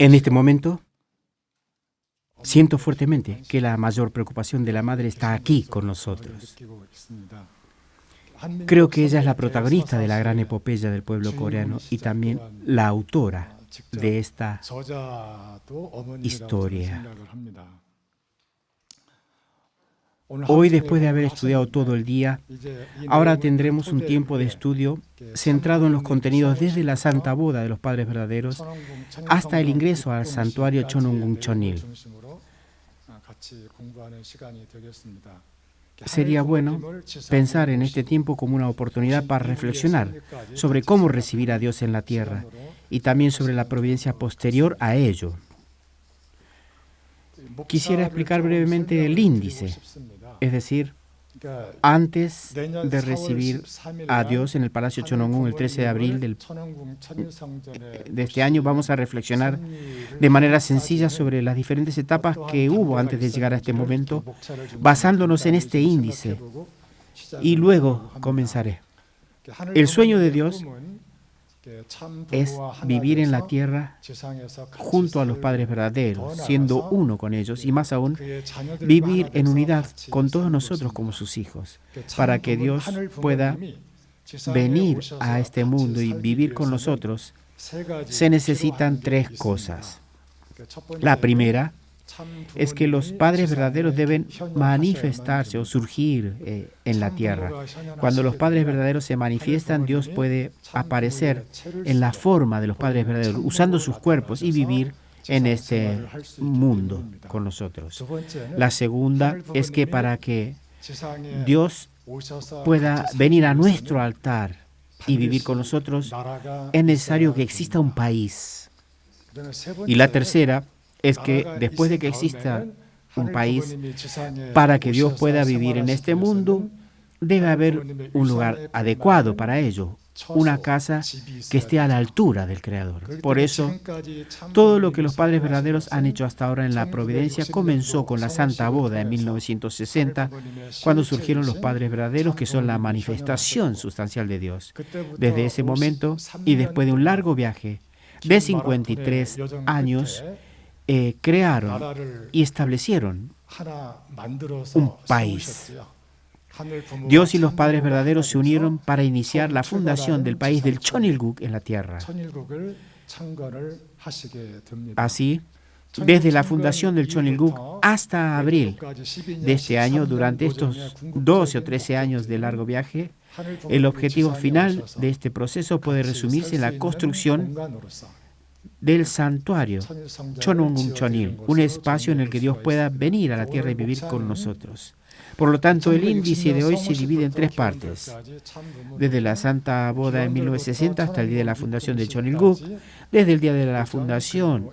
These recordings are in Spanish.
En este momento, siento fuertemente que la mayor preocupación de la madre está aquí con nosotros. Creo que ella es la protagonista de la gran epopeya del pueblo coreano y también la autora de esta historia. Hoy, después de haber estudiado todo el día, ahora tendremos un tiempo de estudio centrado en los contenidos desde la Santa Boda de los Padres Verdaderos hasta el ingreso al santuario Chonongung Chonil. Sería bueno pensar en este tiempo como una oportunidad para reflexionar sobre cómo recibir a Dios en la tierra y también sobre la providencia posterior a ello. Quisiera explicar brevemente el índice, es decir, antes de recibir a Dios en el Palacio Chonongung el 13 de abril de este año, vamos a reflexionar de manera sencilla sobre las diferentes etapas que hubo antes de llegar a este momento, basándonos en este índice. Y luego comenzaré. El sueño de Dios es vivir en la tierra junto a los padres verdaderos, siendo uno con ellos, y más aún, vivir en unidad con todos nosotros como sus hijos, para que Dios pueda venir a este mundo y vivir con nosotros. Se necesitan tres cosas. La primera es que los padres verdaderos deben manifestarse o surgir en la tierra. Cuando los padres verdaderos se manifiestan, Dios puede aparecer en la forma de los padres verdaderos, usando sus cuerpos y vivir en este mundo con nosotros. La segunda es que para que Dios pueda venir a nuestro altar y vivir con nosotros, es necesario que exista un país. Y la tercera es que después de que exista un país, para que Dios pueda vivir en este mundo, debe haber un lugar adecuado para ello, una casa que esté a la altura del Creador. Por eso, todo lo que los padres verdaderos han hecho hasta ahora en la providencia comenzó con la Santa Boda en 1960, cuando surgieron los padres verdaderos, que son la manifestación sustancial de Dios. Desde ese momento, y después de un largo viaje de 53 años, crearon y establecieron un país. Dios y los padres verdaderos se unieron para iniciar la fundación del país del Chonilguk en la tierra. Así, desde la fundación del Chonilguk hasta abril de este año, durante estos 12 o 13 años de largo viaje, el objetivo final de este proceso puede resumirse en la construcción del santuario Chonongung Chonil, un espacio en el que Dios pueda venir a la tierra y vivir con nosotros. Por lo tanto, el índice de hoy se divide en tres partes. Desde la Santa Boda en 1960 hasta el día de la fundación de Chonilguk, desde el día de la fundación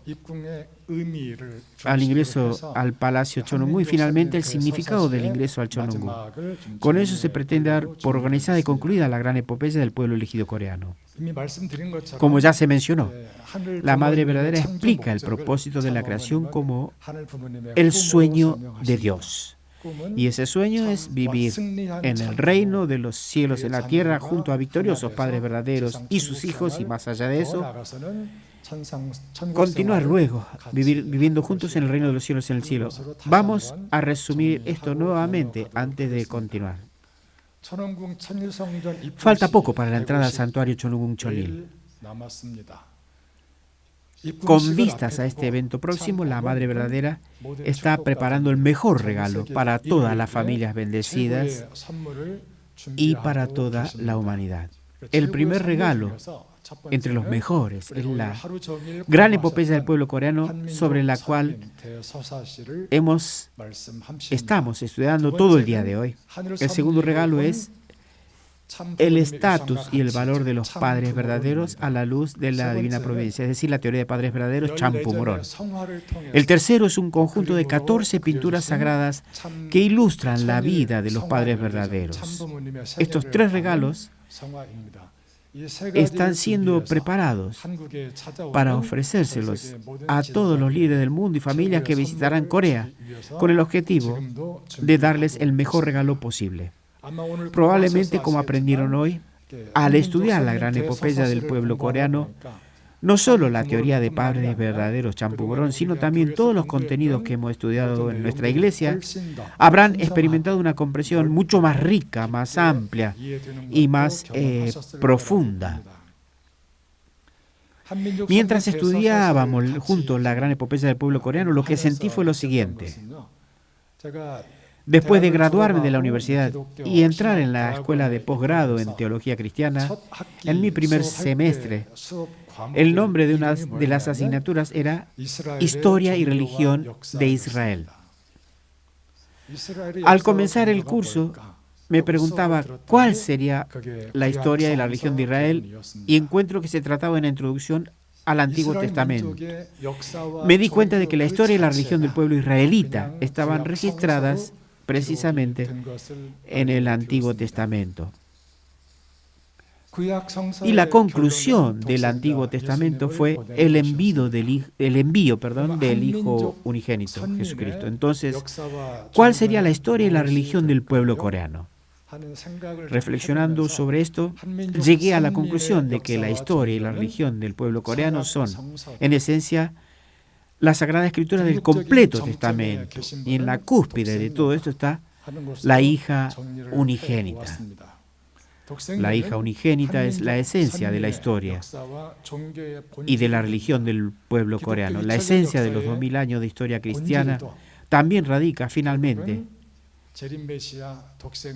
al ingreso al Palacio Chonongung y finalmente el significado del ingreso al Chonongung. Con eso se pretende dar por organizada y concluida la gran epopeya del pueblo elegido coreano. Como ya se mencionó, la Madre Verdadera explica el propósito de la creación como el sueño de Dios. Y ese sueño es vivir en el reino de los cielos en la tierra junto a victoriosos padres verdaderos y sus hijos, y más allá de eso, continuar luego viviendo juntos en el reino de los cielos en el cielo. Vamos a resumir esto nuevamente antes de continuar. Falta poco para la entrada al santuario Chonongung Chonil. Con vistas a este evento próximo, la Madre Verdadera está preparando el mejor regalo para todas las familias bendecidas y para toda la humanidad. El primer regalo, entre los mejores, es la gran epopeya del pueblo coreano, sobre la cual estamos estudiando todo el día de hoy. El segundo regalo es el estatus y el valor de los padres verdaderos a la luz de la divina providencia, es decir, la teoría de padres verdaderos, Champumorón. El tercero es un conjunto de 14 pinturas sagradas que ilustran la vida de los padres verdaderos. Estos tres regalos están siendo preparados para ofrecérselos a todos los líderes del mundo y familias que visitarán Corea, con el objetivo de darles el mejor regalo posible. Probablemente, como aprendieron hoy, al estudiar la gran epopeya del pueblo coreano, No solo la teoría de padres verdaderos Champugorón, sino también todos los contenidos que hemos estudiado en nuestra iglesia habrán experimentado una comprensión mucho más rica, más amplia y más profunda. Mientras estudiábamos juntos la gran epopeya del pueblo coreano, lo que sentí fue lo siguiente. Después de graduarme de la universidad y entrar en la escuela de posgrado en teología cristiana, en mi primer semestre, el nombre de una de las asignaturas era Historia y Religión de Israel. Al comenzar el curso, me preguntaba cuál sería la historia y la religión de Israel y encuentro que se trataba de una introducción al Antiguo Testamento. Me di cuenta de que la historia y la religión del pueblo israelita estaban registradas precisamente en el Antiguo Testamento. Y la conclusión del Antiguo Testamento fue el envío del Hijo unigénito, Jesucristo. Entonces, ¿cuál sería la historia y la religión del pueblo coreano? Reflexionando sobre esto, llegué a la conclusión de que la historia y la religión del pueblo coreano son, en esencia, la Sagrada Escritura del completo Testamento. Y en la cúspide de todo esto está la hija unigénita. La hija unigénita es la esencia de la historia y de la religión del pueblo coreano. La esencia de los 2000 años de historia cristiana también radica finalmente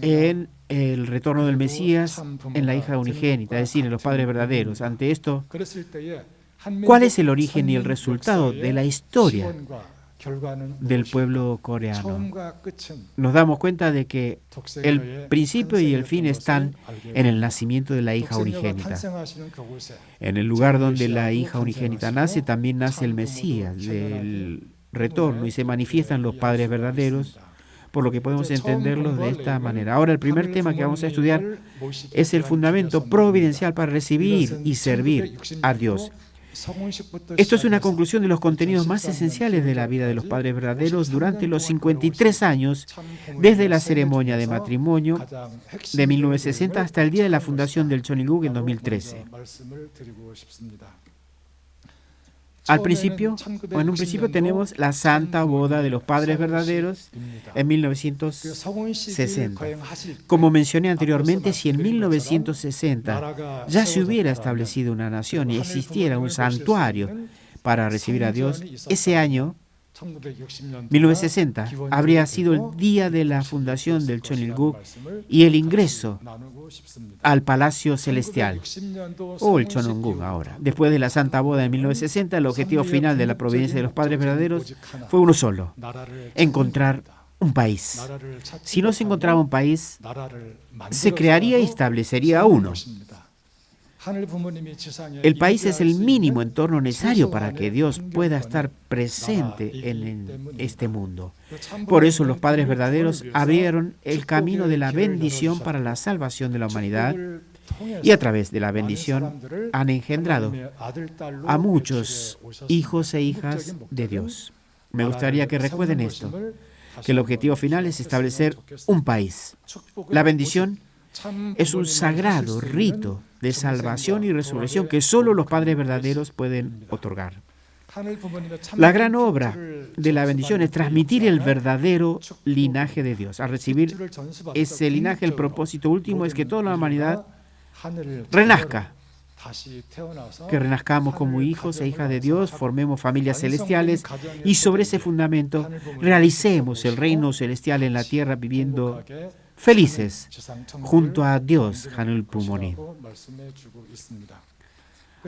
en el retorno del Mesías, en la hija unigénita, es decir, en los padres verdaderos. Ante esto, ¿cuál es el origen y el resultado de la historia del pueblo coreano? Nos damos cuenta de que el principio y el fin están en el nacimiento de la hija unigénita. En el lugar donde la hija unigénita nace, también nace el Mesías del retorno y se manifiestan los padres verdaderos, por lo que podemos entenderlos de esta manera. Ahora, el primer tema que vamos a estudiar es el fundamento providencial para recibir y servir a Dios. Esto es una conclusión de los contenidos más esenciales de la vida de los padres verdaderos durante los 53 años, desde la ceremonia de matrimonio de 1960 hasta el día de la fundación del Cheonilguk en 2013. En un principio tenemos la Santa Boda de los Padres Verdaderos en 1960. Como mencioné anteriormente, si en 1960 ya se hubiera establecido una nación y existiera un santuario para recibir a Dios, ese año, 1960, habría sido el día de la fundación del Cheonilguk y el ingreso al Palacio Celestial, o el Cheonilguk ahora. Después de la Santa Boda en 1960, el objetivo final de la providencia de los padres verdaderos fue uno solo: encontrar un país. Si no se encontraba un país, se crearía y establecería uno. El país es el mínimo entorno necesario para que Dios pueda estar presente en este mundo. Por eso los padres verdaderos abrieron el camino de la bendición para la salvación de la humanidad y a través de la bendición han engendrado a muchos hijos e hijas de Dios. Me gustaría que recuerden esto, que el objetivo final es establecer un país. La bendición es un sagrado rito de salvación y resurrección que solo los padres verdaderos pueden otorgar. La gran obra de la bendición es transmitir el verdadero linaje de Dios. Al recibir ese linaje, el propósito último es que toda la humanidad renazca, que renazcamos como hijos e hijas de Dios, formemos familias celestiales y sobre ese fundamento realicemos el reino celestial en la tierra viviendo felices junto a Dios, Hanul Pumonim.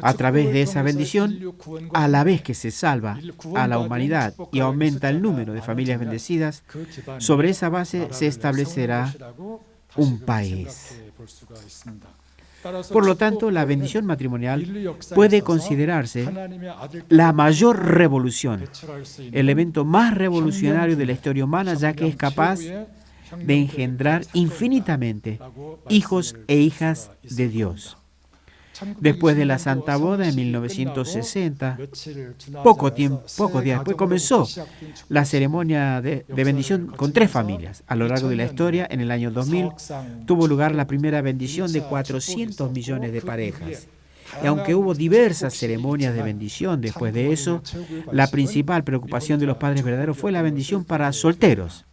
A través de esa bendición, a la vez que se salva a la humanidad y aumenta el número de familias bendecidas, sobre esa base se establecerá un país. Por lo tanto, la bendición matrimonial puede considerarse la mayor revolución, el evento más revolucionario de la historia humana, ya que es capaz de engendrar infinitamente hijos e hijas de Dios. Después de la Santa Boda en 1960, pocos días después comenzó la ceremonia de bendición con 3 familias. A lo largo de la historia, en el año 2000, tuvo lugar la primera bendición de 400 millones de parejas. Y aunque hubo diversas ceremonias de bendición después de eso, la principal preocupación de los padres verdaderos fue la bendición para solteros.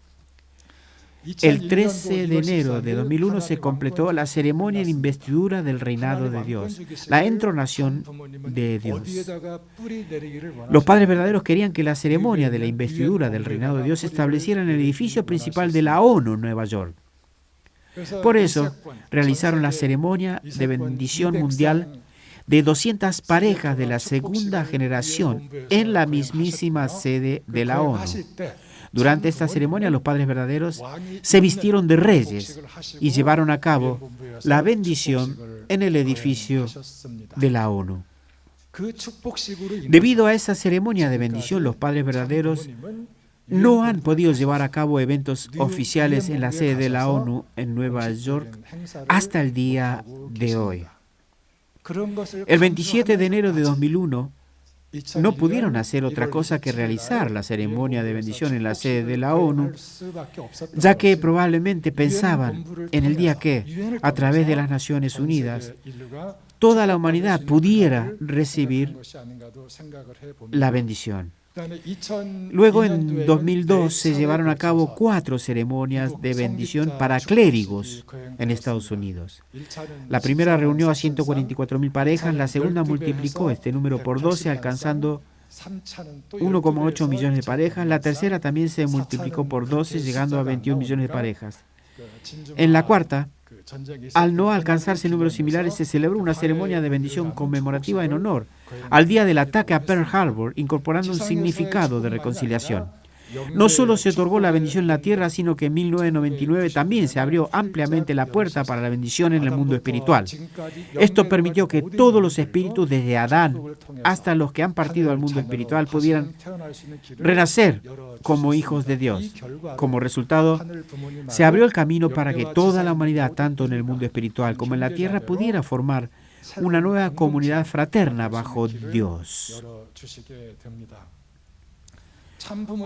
El 13 de enero de 2001 se completó la ceremonia de investidura del reinado de Dios, la entronación de Dios. Los padres verdaderos querían que la ceremonia de la investidura del reinado de Dios se estableciera en el edificio principal de la ONU en Nueva York. Por eso, realizaron la ceremonia de bendición mundial de 200 parejas de la segunda generación en la mismísima sede de la ONU. Durante esta ceremonia, los padres verdaderos se vistieron de reyes y llevaron a cabo la bendición en el edificio de la ONU. Debido a esa ceremonia de bendición, los padres verdaderos no han podido llevar a cabo eventos oficiales en la sede de la ONU en Nueva York hasta el día de hoy. El 27 de enero de 2001, no pudieron hacer otra cosa que realizar la ceremonia de bendición en la sede de la ONU, ya que probablemente pensaban en el día que, a través de las Naciones Unidas, toda la humanidad pudiera recibir la bendición. Luego, en 2002, se llevaron a cabo 4 ceremonias de bendición para clérigos en Estados Unidos. La primera reunió a 144.000 parejas, la segunda multiplicó este número por 12, alcanzando 1,8 millones de parejas, la tercera también se multiplicó por 12, llegando a 21 millones de parejas. En la cuarta, al no alcanzarse números similares, se celebró una ceremonia de bendición conmemorativa en honor al día del ataque a Pearl Harbor, incorporando un significado de reconciliación. No solo se otorgó la bendición en la tierra, sino que en 1999 también se abrió ampliamente la puerta para la bendición en el mundo espiritual. Esto permitió que todos los espíritus, desde Adán hasta los que han partido al mundo espiritual, pudieran renacer como hijos de Dios. Como resultado, se abrió el camino para que toda la humanidad, tanto en el mundo espiritual como en la tierra, pudiera formar una nueva comunidad fraterna bajo Dios.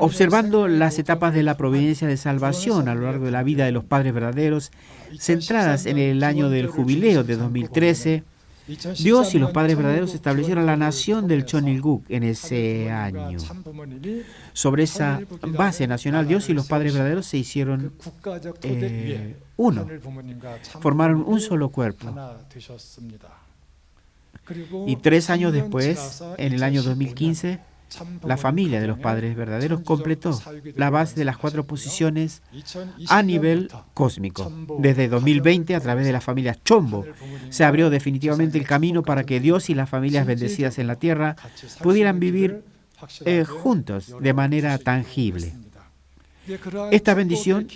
Observando las etapas de la providencia de salvación a lo largo de la vida de los padres verdaderos, centradas en el año del jubileo de 2013, Dios y los padres verdaderos establecieron la nación del Chonilguk en ese año. Sobre esa base nacional, Dios y los padres verdaderos se hicieron uno, formaron un solo cuerpo. Y 3 años después, en el año 2015, la familia de los padres verdaderos completó la base de las 4 posiciones a nivel cósmico. Desde 2020, a través de las familias Chombo, se abrió definitivamente el camino para que Dios y las familias bendecidas en la tierra pudieran vivir juntos de manera tangible. Esta bendición,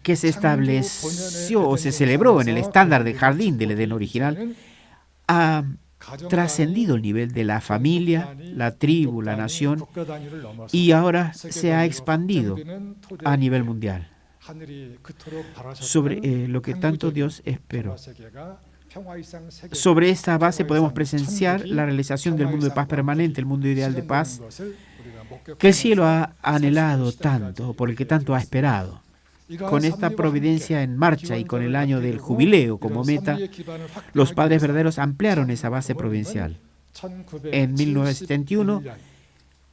que se estableció o se celebró en el estándar del jardín del Edén original, ha trascendido el nivel de la familia, la tribu, la nación, y ahora se ha expandido a nivel mundial sobre lo que tanto Dios esperó. Sobre esta base podemos presenciar la realización del mundo de paz permanente, el mundo ideal de paz que el cielo ha anhelado tanto, por el que tanto ha esperado. Con esta providencia en marcha y con el año del jubileo como meta, los padres verdaderos ampliaron esa base provincial. En 1971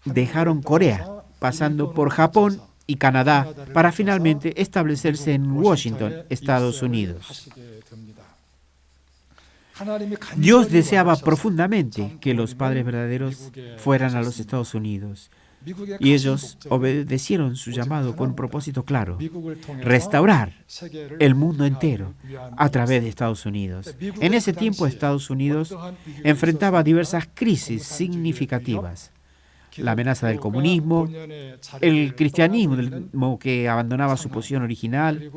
dejaron Corea, pasando por Japón y Canadá, para finalmente establecerse en Washington, Estados Unidos. Dios deseaba profundamente que los padres verdaderos fueran a los Estados Unidos. Y ellos obedecieron su llamado con un propósito claro: restaurar el mundo entero a través de Estados Unidos. En ese tiempo, Estados Unidos enfrentaba diversas crisis significativas. La amenaza del comunismo, el cristianismo que abandonaba su posición original,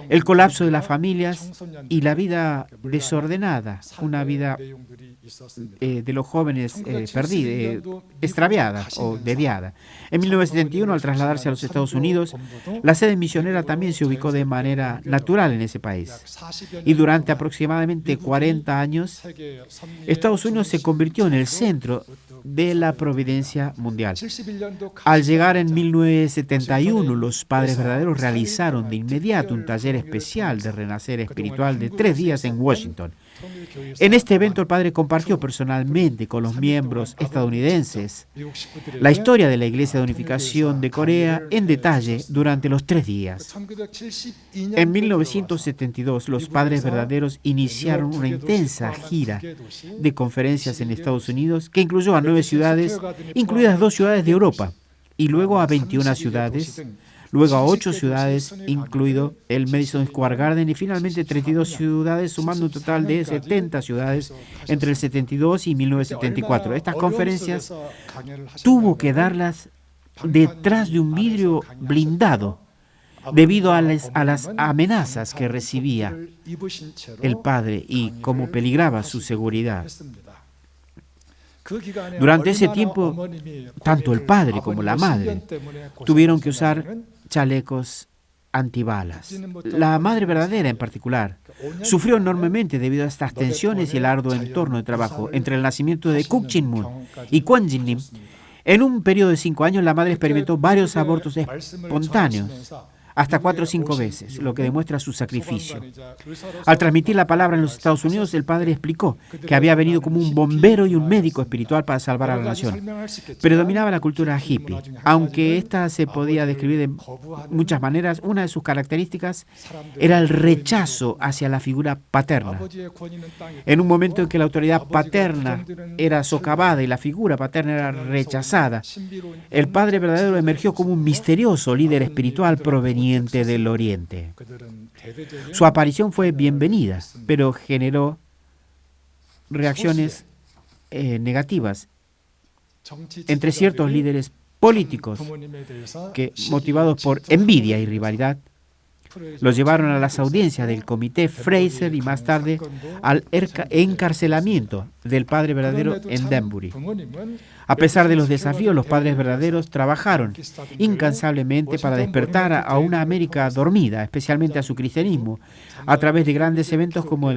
el colapso de las familias y la vida desordenada, una vida de los jóvenes perdida, extraviada o desviada. En 1971, al trasladarse a los Estados Unidos, la sede misionera también se ubicó de manera natural en ese país. Y durante aproximadamente 40 años, Estados Unidos se convirtió en el centro de la providencia mundial. Al llegar en 1971, los padres verdaderos realizaron de inmediato un taller especial de renacer espiritual de 3 días en Washington. En este evento el padre compartió personalmente con los miembros estadounidenses la historia de la Iglesia de Unificación de Corea en detalle durante los 3 días. En 1972, los padres verdaderos iniciaron una intensa gira de conferencias en Estados Unidos que incluyó a 9 ciudades, incluidas 2 ciudades de Europa, y luego a 21 ciudades, luego a 8 ciudades, incluido el Madison Square Garden, y finalmente 32 ciudades, sumando un total de 70 ciudades entre el 72 y 1974. Estas conferencias tuvo que darlas detrás de un vidrio blindado debido a las amenazas que recibía el padre y cómo peligraba su seguridad. Durante ese tiempo, tanto el padre como la madre tuvieron que usar chalecos antibalas. La madre verdadera, en particular, sufrió enormemente debido a estas tensiones y el arduo entorno de trabajo entre el nacimiento de Kuk Jin-moon y Kwon Jin-nim. En un periodo de 5 años, la madre experimentó varios abortos espontáneos, hasta 4 o 5 veces, lo que demuestra su sacrificio. Al transmitir la palabra en los Estados Unidos, el padre explicó que había venido como un bombero y un médico espiritual para salvar a la nación. Predominaba la cultura hippie. Aunque esta se podía describir de muchas maneras, una de sus características era el rechazo hacia la figura paterna. En un momento en que la autoridad paterna era socavada y la figura paterna era rechazada, el padre verdadero emergió como un misterioso líder espiritual proveniente del Oriente. Su aparición fue bienvenida, pero generó reacciones negativas entre ciertos líderes políticos que, motivados por envidia y rivalidad, los llevaron a las audiencias del comité Fraser y más tarde al encarcelamiento del padre verdadero en Danbury. A pesar de los desafíos, los padres verdaderos trabajaron incansablemente para despertar a una América dormida, especialmente a su cristianismo, a través de grandes eventos como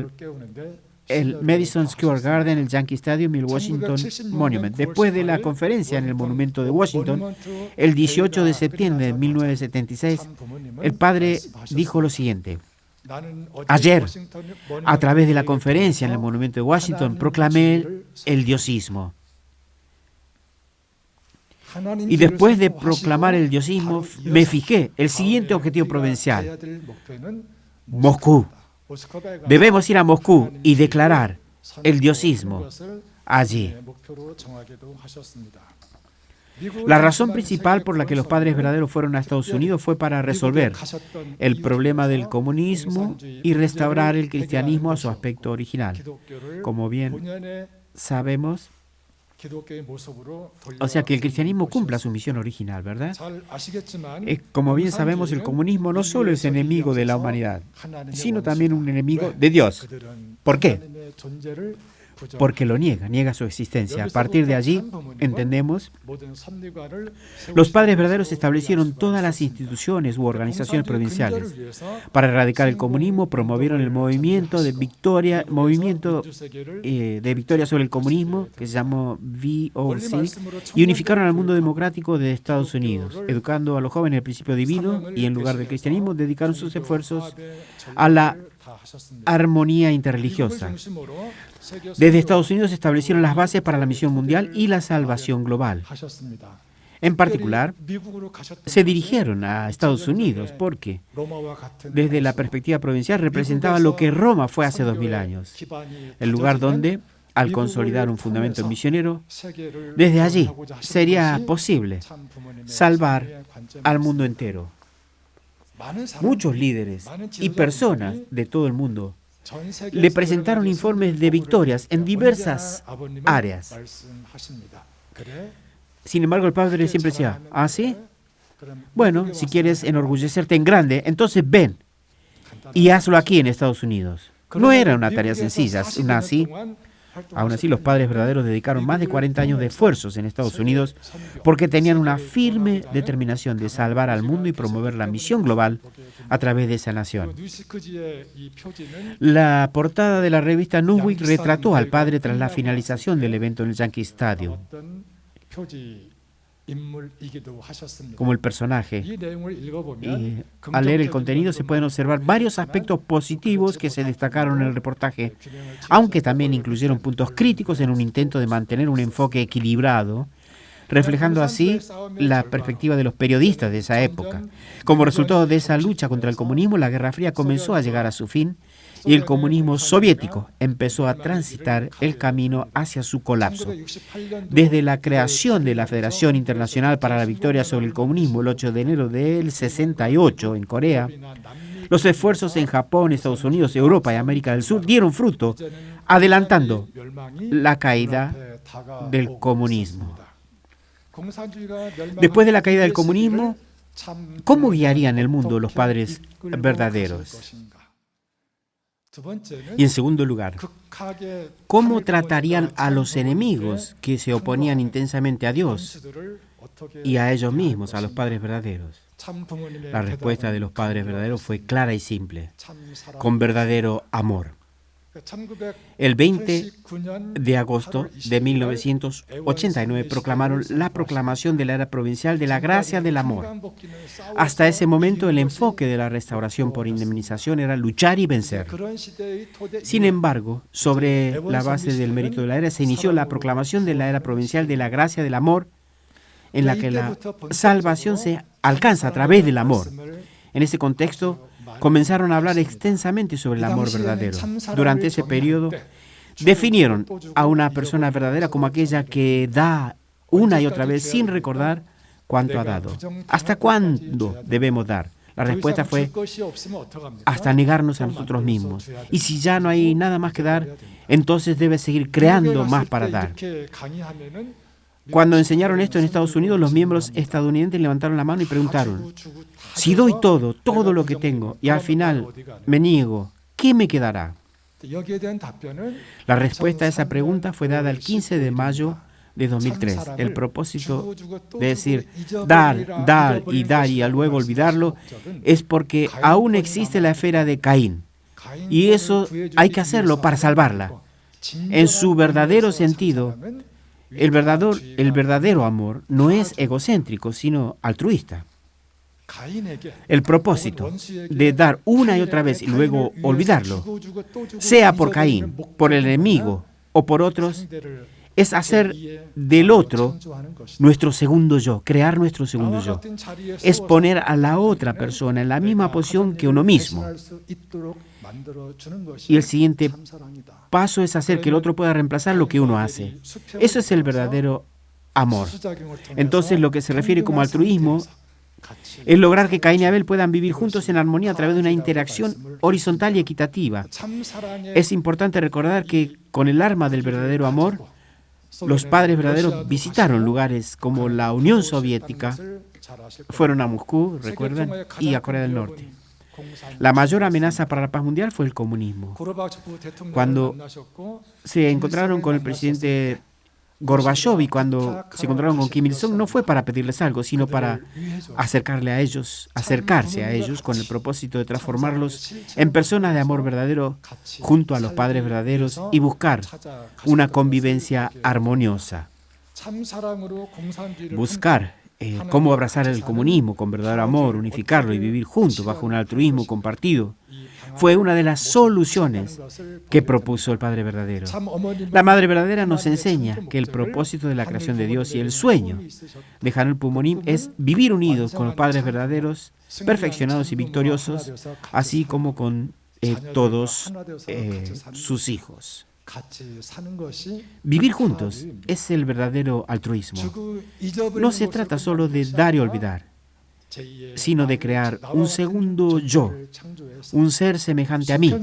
el Madison Square Garden, el Yankee Stadium y el Washington Monument. Después de la conferencia en el Monumento de Washington, el 18 de septiembre de 1976, el padre dijo lo siguiente: ayer, a través de la conferencia en el Monumento de Washington, proclamé el diosismo. Y después de proclamar el diosismo, me fijé el siguiente objetivo provincial: Moscú. Debemos ir a Moscú y declarar el diosismo allí. La razón principal por la que los padres verdaderos fueron a Estados Unidos fue para resolver el problema del comunismo y restaurar el cristianismo a su aspecto original. Como bien sabemos, o sea, que el cristianismo cumpla su misión original, ¿verdad? Como bien sabemos, el comunismo no solo es enemigo de la humanidad, sino también un enemigo de Dios. ¿Por qué? Porque lo niega su existencia. A partir de allí, entendemos, los padres verdaderos establecieron todas las instituciones u organizaciones provinciales. Para erradicar el comunismo, promovieron el movimiento de victoria sobre el comunismo, que se llamó VOC, y unificaron al mundo democrático de Estados Unidos, educando a los jóvenes el principio divino, y en lugar del cristianismo, dedicaron sus esfuerzos a la armonía interreligiosa. Desde Estados Unidos se establecieron las bases para la misión mundial y la salvación global. En particular, se dirigieron a Estados Unidos porque, desde la perspectiva provincial, representaba lo que Roma fue hace 2000 años, el lugar donde, al consolidar un fundamento misionero, desde allí sería posible salvar al mundo entero. Muchos líderes y personas de todo el mundo le presentaron informes de victorias en diversas áreas. Sin embargo, el padre siempre decía: ¿ah, sí? Bueno, si quieres enorgullecerte en grande, entonces ven y hazlo aquí en Estados Unidos. No era una tarea sencilla, aún así los padres verdaderos dedicaron más de 40 años de esfuerzos en Estados Unidos porque tenían una firme determinación de salvar al mundo y promover la misión global a través de esa nación. La portada de la revista Newsweek retrató al padre tras la finalización del evento en el Yankee Stadium. como el personaje. Y al leer el contenido se pueden observar varios aspectos positivos que se destacaron en el reportaje, aunque también incluyeron puntos críticos en un intento de mantener un enfoque equilibrado, reflejando así la perspectiva de los periodistas de esa época. Como resultado de esa lucha contra el comunismo, la Guerra Fría comenzó a llegar a su fin y el comunismo soviético empezó a transitar el camino hacia su colapso. Desde la creación de la Federación Internacional para la Victoria sobre el Comunismo el 8 de enero del 68 en Corea, los esfuerzos en Japón, Estados Unidos, Europa y América del Sur dieron fruto, adelantando la caída del comunismo. Después de la caída del comunismo, ¿cómo guiarían el mundo los padres verdaderos? Y en segundo lugar, ¿cómo tratarían a los enemigos que se oponían intensamente a Dios y a ellos mismos, a los padres verdaderos? La respuesta de los padres verdaderos fue clara y simple: con verdadero amor. El 20 de agosto de 1989 proclamaron la proclamación de la era provincial de la gracia del amor. Hasta ese momento, el enfoque de la restauración por indemnización era luchar y vencer. Sin embargo, sobre la base del mérito de la era, se inició la proclamación de la era provincial de la gracia del amor, en la que la salvación se alcanza a través del amor. En ese contexto, comenzaron a hablar extensamente sobre el amor verdadero. Durante ese periodo, definieron a una persona verdadera como aquella que da una y otra vez sin recordar cuánto ha dado. ¿Hasta cuándo debemos dar? La respuesta fue: hasta negarnos a nosotros mismos. Y si ya no hay nada más que dar, entonces debes seguir creando más para dar. Cuando enseñaron esto en Estados Unidos, los miembros estadounidenses levantaron la mano y preguntaron: si doy todo lo que tengo, y al final me niego, ¿qué me quedará? La respuesta a esa pregunta fue dada el 15 de mayo de 2003. El propósito de decir dar y luego olvidarlo es porque aún existe la esfera de Caín. Y eso hay que hacerlo para salvarla. En su verdadero sentido, el verdadero amor no es egocéntrico, sino altruista. El propósito de dar una y otra vez y luego olvidarlo, sea por Caín, por el enemigo o por otros, es hacer del otro nuestro segundo yo, crear nuestro segundo yo. Es poner a la otra persona en la misma posición que uno mismo. Y el siguiente paso es hacer que el otro pueda reemplazar lo que uno hace. Eso es el verdadero amor. Entonces, lo que se refiere como altruismo es lograr que Caín y Abel puedan vivir juntos en armonía a través de una interacción horizontal y equitativa. Es importante recordar que con el arma del verdadero amor, los padres verdaderos visitaron lugares como la Unión Soviética, fueron a Moscú, recuerdan, y a Corea del Norte. La mayor amenaza para la paz mundial fue el comunismo. Cuando se encontraron con el presidente Gorbachev y cuando se encontraron con Kim Il-sung, no fue para pedirles algo, sino para acercarse a ellos con el propósito de transformarlos en personas de amor verdadero junto a los padres verdaderos y buscar una convivencia armoniosa. Buscar cómo abrazar el comunismo con verdadero amor, unificarlo y vivir juntos bajo un altruismo compartido, fue una de las soluciones que propuso el Padre verdadero. La Madre verdadera nos enseña que el propósito de la creación de Dios y el sueño de Hanul Pumonim es vivir unidos con los padres verdaderos, perfeccionados y victoriosos, así como con todos sus hijos. Vivir juntos es el verdadero altruismo. No se trata solo de dar y olvidar, sino de crear un segundo yo, un ser semejante a mí,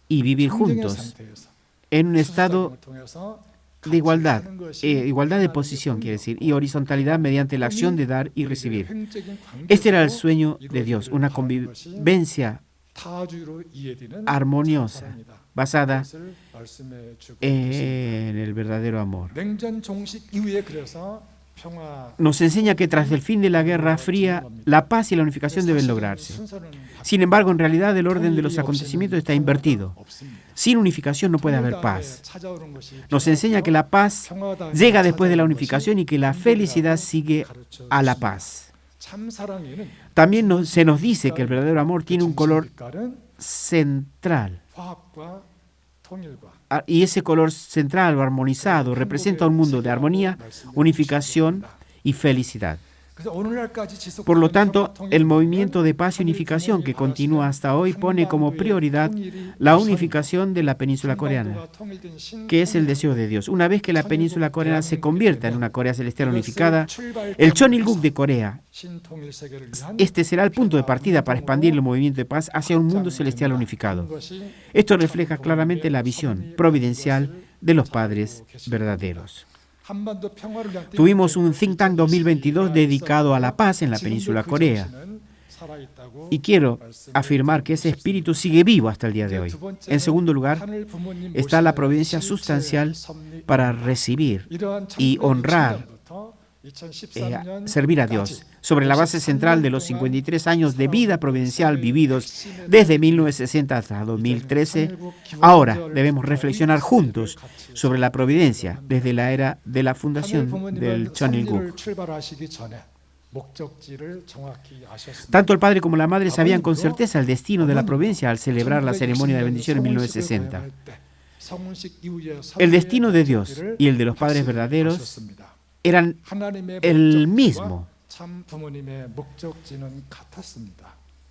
y vivir juntos en un estado de igualdad de posición, quiere decir, y horizontalidad mediante la acción de dar y recibir. Este era el sueño de Dios, una convivencia armoniosa, basada en el verdadero amor. nos enseña que tras el fin de la Guerra Fría, la paz y la unificación deben lograrse. Sin embargo, en realidad el orden de los acontecimientos está invertido. Sin unificación no puede haber paz. Nos enseña que la paz llega después de la unificación y que la felicidad sigue a la paz. También se nos dice que el verdadero amor tiene un color central. Y ese color central o armonizado representa un mundo de armonía, unificación y felicidad. Por lo tanto, el movimiento de paz y unificación que continúa hasta hoy pone como prioridad la unificación de la península coreana, que es el deseo de Dios. Una vez que la península coreana se convierta en una Corea celestial unificada, el Cheonilguk de Corea, este será el punto de partida para expandir el movimiento de paz hacia un mundo celestial unificado. Esto refleja claramente la visión providencial de los padres verdaderos. Tuvimos un Think Tank 2022 dedicado a la paz en la península Corea. Y quiero afirmar que ese espíritu sigue vivo hasta el día de hoy. En segundo lugar, está la providencia sustancial para recibir y honrar, servir a Dios, sobre la base central de los 53 años de vida providencial vividos desde 1960 hasta 2013. Ahora debemos reflexionar juntos sobre la providencia desde la era de la fundación del Cheonilguk. Tanto el padre como la madre sabían con certeza el destino de la providencia al celebrar la ceremonia de bendición en 1960. El destino de Dios y el de los padres verdaderos eran el mismo.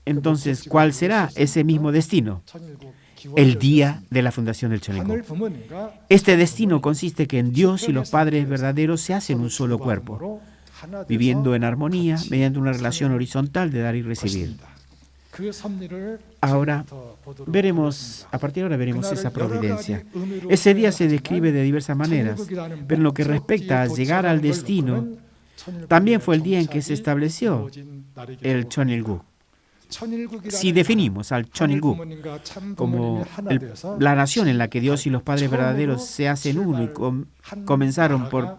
Entonces, ¿cuál será ese mismo destino? El día de la fundación del Cheonilguk. Este destino consiste que en Dios y los padres verdaderos se hacen un solo cuerpo, viviendo en armonía mediante una relación horizontal de dar y recibir. Ahora veremos, a partir de ahora veremos esa providencia. Ese día se describe de diversas maneras, pero en lo que respecta a llegar al destino, también fue el día en que se estableció el Cheonilguk. Si definimos al Cheonilguk como la nación en la que Dios y los padres verdaderos se hacen uno y comenzaron por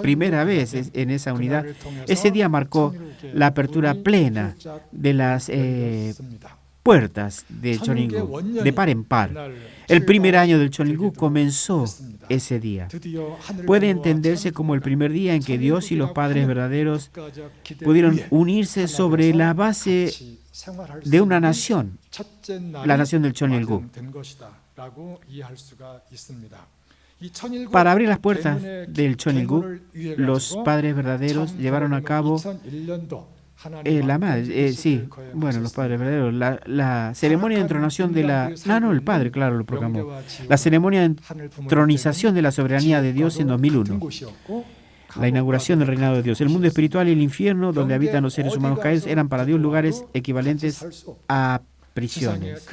primera vez en esa unidad, ese día marcó la apertura plena de las puertas de Cheonilguk, de par en par. El primer año del Cheonilguk comenzó ese día. Puede entenderse como el primer día en que Dios y los padres verdaderos pudieron unirse sobre la base de una nación, la nación del Cheonilguk. Para abrir las puertas del Cheonilguk, los padres verdaderos llevaron a cabo los padres verdaderos, la ceremonia de entronación de la... No, el padre, claro, lo proclamó. La ceremonia de entronización de la soberanía de Dios en 2001. La inauguración del reinado de Dios. El mundo espiritual y el infierno, donde habitan los seres humanos caídos, eran para Dios lugares equivalentes a prisiones.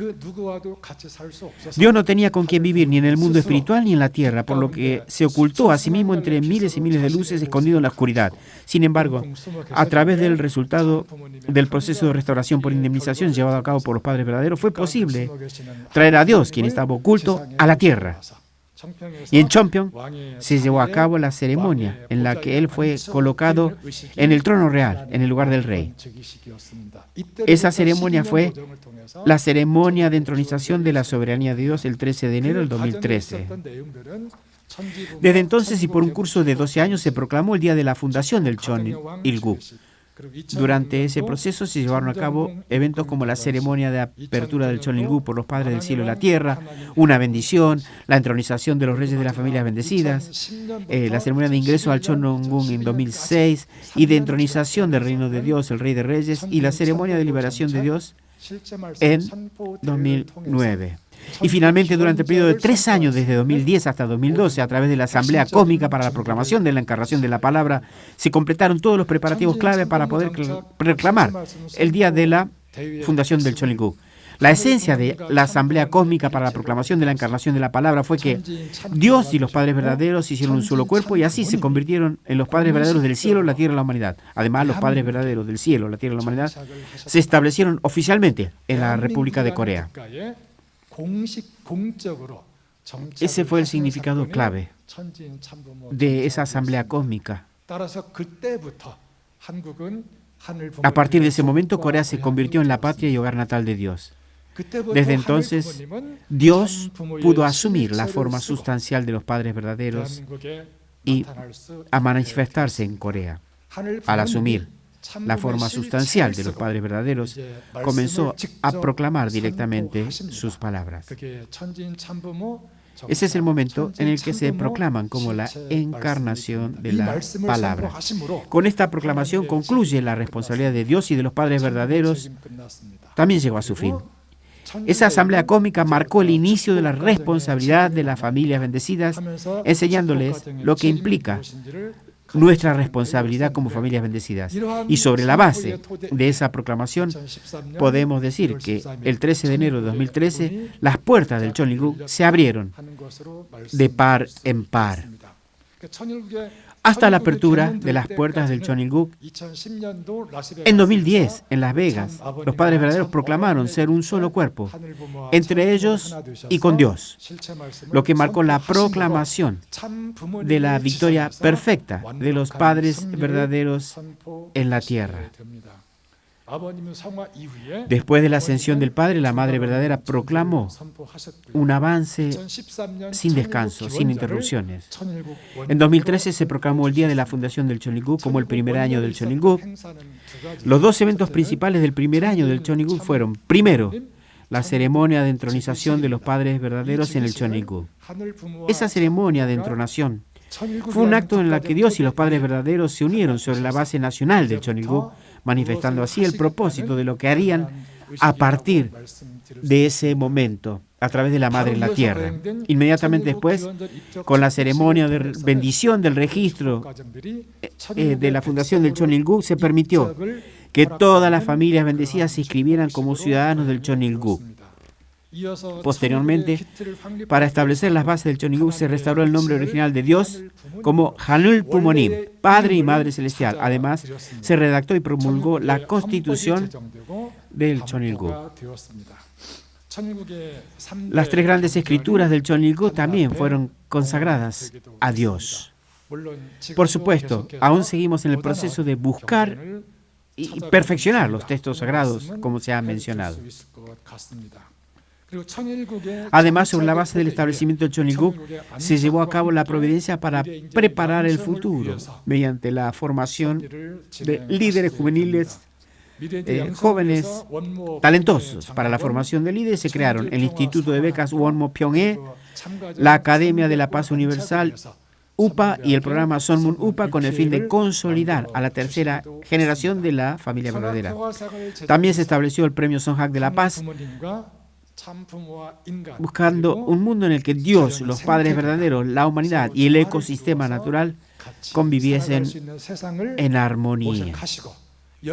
Dios no tenía con quién vivir, ni en el mundo espiritual ni en la tierra, por lo que se ocultó a sí mismo entre miles y miles de luces escondido en la oscuridad. Sin embargo, a través del resultado del proceso de restauración por indemnización llevado a cabo por los padres verdaderos, fue posible traer a Dios, quien estaba oculto, a la tierra. Y en Cheonpyeong se llevó a cabo la ceremonia en la que él fue colocado en el trono real, en el lugar del rey. Esa ceremonia fue la ceremonia de entronización de la soberanía de Dios el 13 de enero del 2013. Desde entonces y por un curso de 12 años se proclamó el día de la fundación del Cheonilguk. Durante ese proceso se llevaron a cabo eventos como la ceremonia de apertura del Cheonilguk por los padres del cielo y la tierra, una bendición, la entronización de los reyes de las familias bendecidas, la ceremonia de ingreso al Cheonilguk en 2006 y de entronización del reino de Dios, el rey de reyes, y la ceremonia de liberación de Dios en 2009. Y finalmente, durante el periodo de 3 años, desde 2010 hasta 2012, a través de la Asamblea Cósmica para la proclamación de la encarnación de la palabra, se completaron todos los preparativos clave para poder proclamar el día de la fundación del Cheonilguk. La esencia de la Asamblea Cósmica para la proclamación de la encarnación de la palabra fue que Dios y los padres verdaderos hicieron un solo cuerpo y así se convirtieron en los padres verdaderos del cielo, la tierra y la humanidad. Además, los padres verdaderos del cielo, la tierra y la humanidad se establecieron oficialmente en la República de Corea. Ese fue el significado clave de esa asamblea cósmica A partir de ese momento, Corea se convirtió en la patria y hogar natal de Dios. Desde entonces, Dios pudo asumir la forma sustancial de los padres verdaderos y a manifestarse en Corea. Al asumir la forma sustancial de los padres verdaderos, comenzó a proclamar directamente sus palabras. Ese es el momento en el que se proclaman como la encarnación de la palabra. Con esta proclamación concluye la responsabilidad de Dios y de los padres verdaderos. También llegó a su fin. Esa asamblea cósmica marcó el inicio de la responsabilidad de las familias bendecidas, enseñándoles lo que implica nuestra responsabilidad como familias bendecidas. Y sobre la base de esa proclamación, podemos decir que el 13 de enero de 2013, las puertas del Cheonilguk se abrieron de par en par. Hasta la apertura de las puertas del Cheonilguk, en 2010, en Las Vegas, los padres verdaderos proclamaron ser un solo cuerpo, entre ellos y con Dios, lo que marcó la proclamación de la victoria perfecta de los padres verdaderos en la tierra. Después de la ascensión del Padre, la Madre verdadera proclamó un avance sin descanso, sin interrupciones. En 2013 se proclamó el día de la fundación del Cheonilguk como el primer año del Cheonilguk. Los dos eventos principales del primer año del Cheonilguk fueron, primero, la ceremonia de entronización de los padres verdaderos en el Cheonilguk. Esa ceremonia de entronación fue un acto en el que Dios y los padres verdaderos se unieron sobre la base nacional del Cheonilguk, manifestando así el propósito de lo que harían a partir de ese momento, a través de la Madre en la Tierra. Inmediatamente después, con la ceremonia de bendición del registro de la fundación del Cheonilguk, se permitió que todas las familias bendecidas se inscribieran como ciudadanos del Cheonilguk. Posteriormente, para establecer las bases del Cheonilguk, se restauró el nombre original de Dios como Hanul Pumonim, Padre y Madre Celestial. Además, se redactó y promulgó la Constitución del Cheonilguk. Las tres grandes escrituras del Cheonilguk también fueron consagradas a Dios. Por supuesto, aún seguimos en el proceso de buscar y perfeccionar los textos sagrados, como se ha mencionado. Además, sobre la base del establecimiento del Cheonilguk, se llevó a cabo la providencia para preparar el futuro mediante la formación de líderes juveniles, jóvenes talentosos. Para la formación de líderes se crearon el Instituto de Becas Wonmo Pyonghae, la Academia de la Paz Universal UPA y el programa Sonmun UPA, con el fin de consolidar a la tercera generación de la familia verdadera. También se estableció el Premio Songhak de la Paz, buscando un mundo en el que Dios, los padres verdaderos, la humanidad y el ecosistema natural conviviesen en armonía.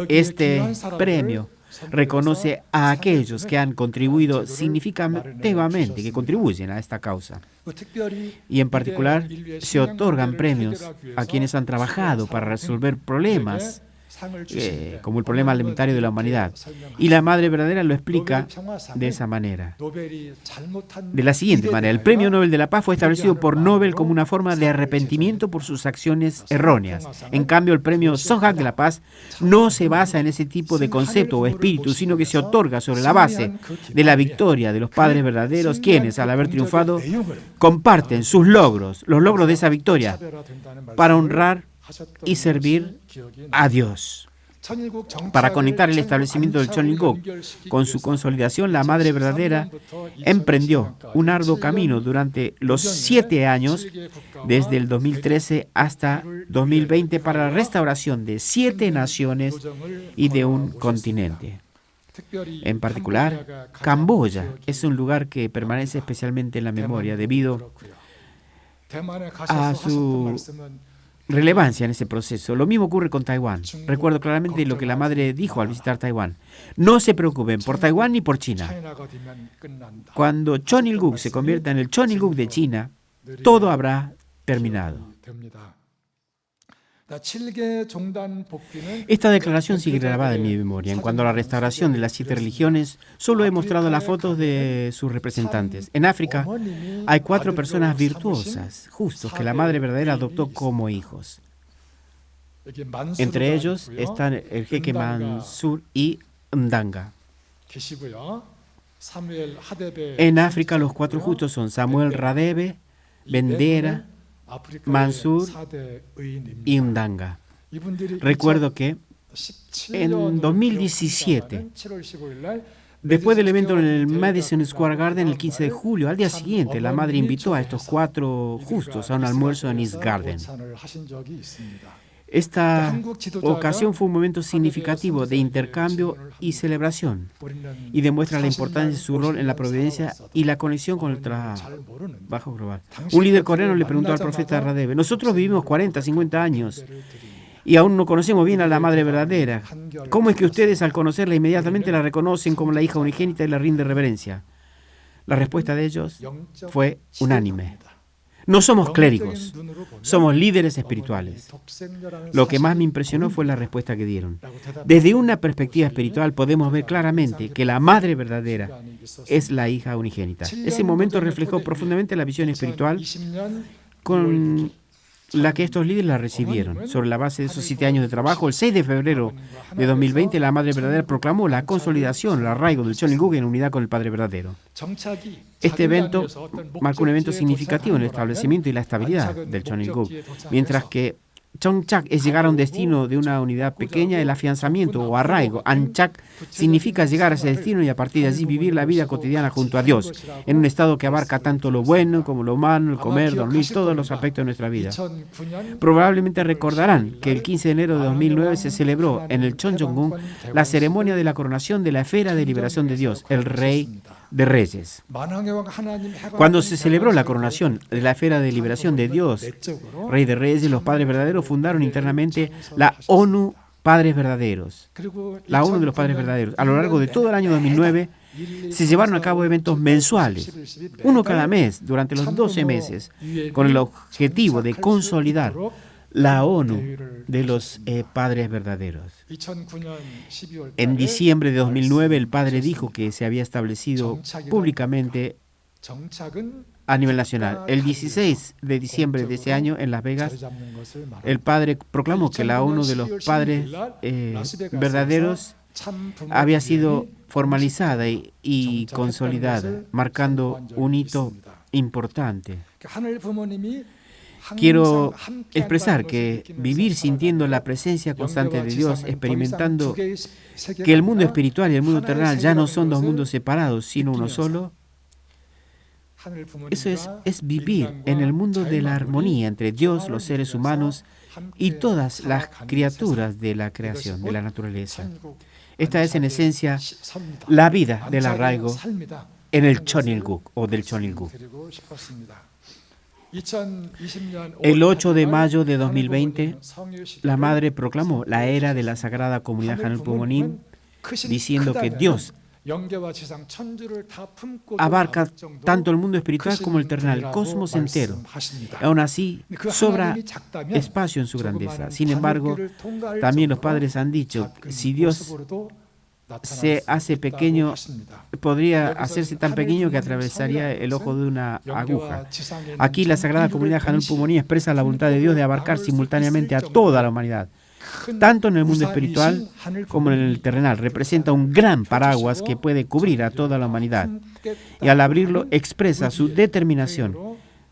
Este premio reconoce a aquellos que han contribuido significativamente, que contribuyen a esta causa. Y en particular, se otorgan premios a quienes han trabajado para resolver problemas como el problema alimentario de la humanidad. Y la Madre verdadera lo explica de esa manera. De la siguiente manera, el Premio Nobel de la Paz fue establecido por Nobel como una forma de arrepentimiento por sus acciones erróneas. En cambio, el Premio Songhak de la Paz no se basa en ese tipo de concepto o espíritu, sino que se otorga sobre la base de la victoria de los padres verdaderos, quienes, al haber triunfado, comparten sus logros, los logros de esa victoria, para honrar y servir a Dios. Para conectar el establecimiento del Cheonilguk con su consolidación, la Madre verdadera emprendió un arduo camino durante los 7 años, desde el 2013 hasta 2020, para la restauración de 7 naciones y de un continente. En particular, Camboya es un lugar que permanece especialmente en la memoria debido a su relevancia en ese proceso. Lo mismo ocurre con Taiwán. Recuerdo claramente lo que la Madre dijo al visitar Taiwán. No se preocupen por Taiwán ni por China. Cuando Cheonilguk se convierta en el Cheonilguk de China, todo habrá terminado. Esta declaración sigue grabada en mi memoria. En cuanto a la restauración de las 7 religiones, solo he mostrado las fotos de sus representantes. En África hay 4 personas virtuosas, justos, que la Madre verdadera adoptó como hijos. Entre ellos están el jeque Mansur y Ndanga. En África los 4 justos son Samuel Radebe, Bendera, Mansur y Ndanga. Recuerdo que en 2017, después del evento en el Madison Square Garden el 15 de julio, al día siguiente, la madre invitó a estos 4 justos a un almuerzo en East Garden. Esta ocasión fue un momento significativo de intercambio y celebración y demuestra la importancia de su rol en la providencia y la conexión con el trabajo global. Un líder coreano le preguntó al profeta Radebe: nosotros vivimos 40, 50 años y aún no conocemos bien a la madre verdadera. ¿Cómo es que ustedes al conocerla inmediatamente la reconocen como la hija unigénita y la rinden reverencia? La respuesta de ellos fue unánime. No somos clérigos, somos líderes espirituales. Lo que más me impresionó fue la respuesta que dieron. Desde una perspectiva espiritual podemos ver claramente que la madre verdadera es la hija unigénita. Ese momento reflejó profundamente la visión espiritual con la que estos líderes la recibieron. Sobre la base de esos 7 años de trabajo, el 6 de febrero de 2020, la Madre Verdadera proclamó la consolidación, el arraigo del Cheonilguk en unidad con el Padre Verdadero. Este evento marcó un evento significativo en el establecimiento y la estabilidad del Cheonilguk, mientras que Chongchak es llegar a un destino de una unidad pequeña. El afianzamiento o arraigo, Anchak, significa llegar a ese destino y a partir de allí vivir la vida cotidiana junto a Dios, en un estado que abarca tanto lo bueno como lo malo, el comer, dormir, todos los aspectos de nuestra vida. Probablemente recordarán que el 15 de enero de 2009 se celebró en el Cheonjong-gun la ceremonia de la coronación de la esfera de liberación de Dios, el Rey de Reyes. Cuando se celebró la coronación de la esfera de liberación de Dios, Rey de Reyes, los Padres Verdaderos fundaron internamente la ONU Padres Verdaderos, la ONU de los Padres Verdaderos. A lo largo de todo el año 2009 se llevaron a cabo eventos mensuales, uno cada mes, durante los 12 meses, con el objetivo de consolidar la ONU de los Padres Verdaderos. En diciembre de 2009, el Padre dijo que se había establecido públicamente a nivel nacional. El 16 de diciembre de ese año, en Las Vegas, el Padre proclamó que la ONU de los Padres Verdaderos había sido formalizada y consolidada, marcando un hito importante. Quiero expresar que vivir sintiendo la presencia constante de Dios, experimentando que el mundo espiritual y el mundo terrenal ya no son 2 mundos separados, sino uno solo, eso es vivir en el mundo de la armonía entre Dios, los seres humanos y todas las criaturas de la creación, de la naturaleza. Esta es en esencia la vida del arraigo en el Cheonilguk o del Cheonilguk. El 8 de mayo de 2020, la Madre proclamó la era de la Sagrada Comunidad Hanul Pumonim, diciendo que Dios abarca tanto el mundo espiritual como el terrenal, el cosmos entero. Aún así, sobra espacio en su grandeza. Sin embargo, también los padres han dicho que si Dios se hace pequeño, podría hacerse tan pequeño que atravesaría el ojo de una aguja. Aquí la Sagrada Comunidad Hanul Pumonim expresa la voluntad de Dios de abarcar simultáneamente a toda la humanidad, tanto en el mundo espiritual como en el terrenal. Representa un gran paraguas que puede cubrir a toda la humanidad y al abrirlo expresa su determinación